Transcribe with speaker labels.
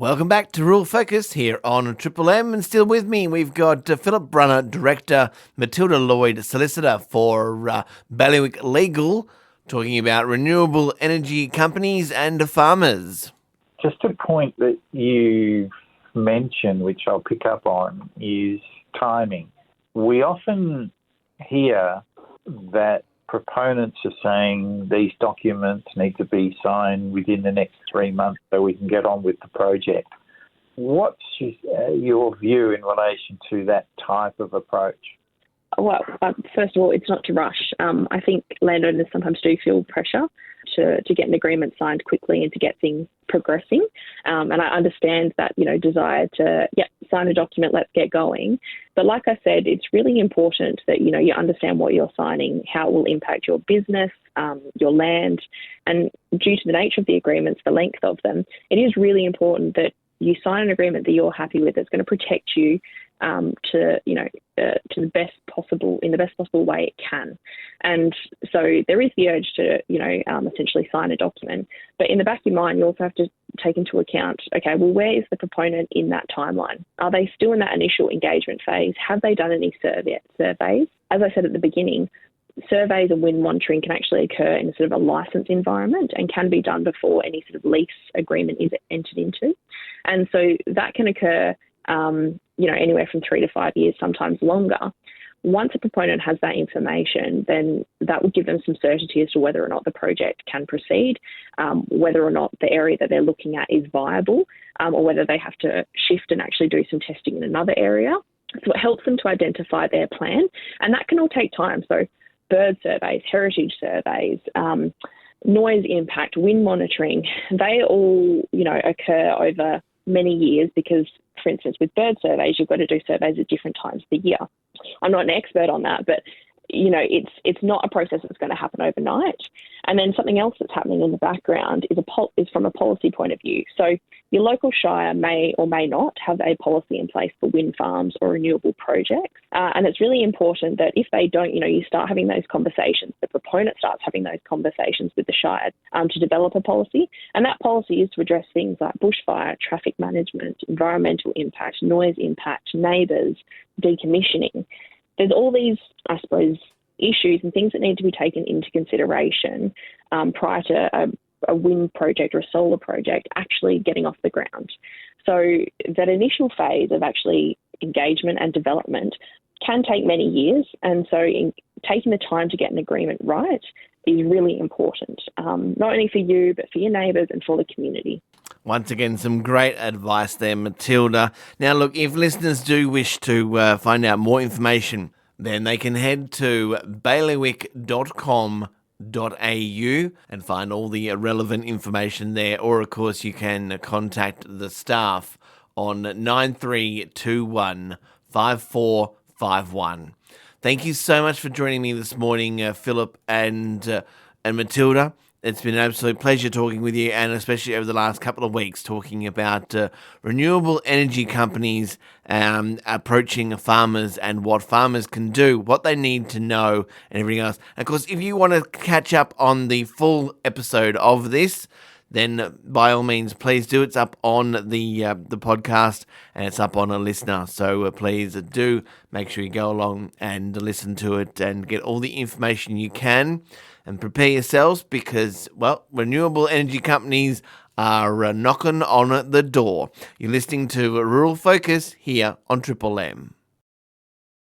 Speaker 1: Welcome back to Rural Focus here on Triple M, and still with me we've got Philip Brunner, Director, Matilda Lloyd, Solicitor for Bailiwick Legal, talking about renewable energy companies and farmers.
Speaker 2: Just a point that you mentioned, which I'll pick up on, is timing. We often hear that proponents are saying these documents need to be signed within the next 3 months so we can get on with the project. What's your view in relation to that type of approach?
Speaker 3: Well, first of all, it's not to rush. I think landowners sometimes do feel pressure to get an agreement signed quickly and to get things progressing. And I understand that, desire to, sign a document, let's get going. But like I said, it's really important that, you understand what you're signing, how it will impact your business, your land. And due to the nature of the agreements, the length of them, it is really important that you sign an agreement that you're happy with that's going to protect you to the best possible, in the best possible way it can. And so there is the urge to, essentially sign a document. But in the back of your mind, you also have to take into account, okay, well, where is the proponent in that timeline? Are they still in that initial engagement phase? Have they done any surveys? As I said at the beginning, surveys and wind monitoring can actually occur in a sort of a licensed environment and can be done before any sort of lease agreement is entered into. And so that can occur anywhere from 3 to 5 years, sometimes longer. Once a proponent has that information, then that will give them some certainty as to whether or not the project can proceed, whether or not the area that they're looking at is viable, or whether they have to shift and actually do some testing in another area. So it helps them to identify their plan, and that can all take time. So bird surveys, heritage surveys, noise impact, wind monitoring, they all, occur over many years because, for instance, with bird surveys, you've got to do surveys at different times of the year. I'm not an expert on that, but it's not a process that's going to happen overnight. And then something else that's happening in the background is from a policy point of view. So your local shire may or may not have a policy in place for wind farms or renewable projects. And it's really important that if they don't, you start having those conversations, the proponent starts having those conversations with the shire to develop a policy. And that policy is to address things like bushfire, traffic management, environmental impact, noise impact, neighbours, decommissioning. There's all these, I suppose, issues and things that need to be taken into consideration prior to a wind project or a solar project actually getting off the ground. So that initial phase of actually engagement and development can take many years. And so taking the time to get an agreement right is really important, not only for you, but for your neighbours and for the community.
Speaker 1: Once again, some great advice there, Matilda. Now, look, if listeners do wish to find out more information, then they can head to bailiwick.com.au and find all the relevant information there. Or, of course, you can contact the staff on 9321 5451. Thank you so much for joining me this morning, Philip and Matilda. It's been an absolute pleasure talking with you, and especially over the last couple of weeks, talking about renewable energy companies approaching farmers and what farmers can do, what they need to know, and everything else. And of course, if you want to catch up on the full episode of this, then by all means, please do. It's up on the podcast, and it's up on a listener. So please do make sure you go along and listen to it and get all the information you can. And prepare yourselves because, well, renewable energy companies are knocking on the door. You're listening to Rural Focus here on Triple M.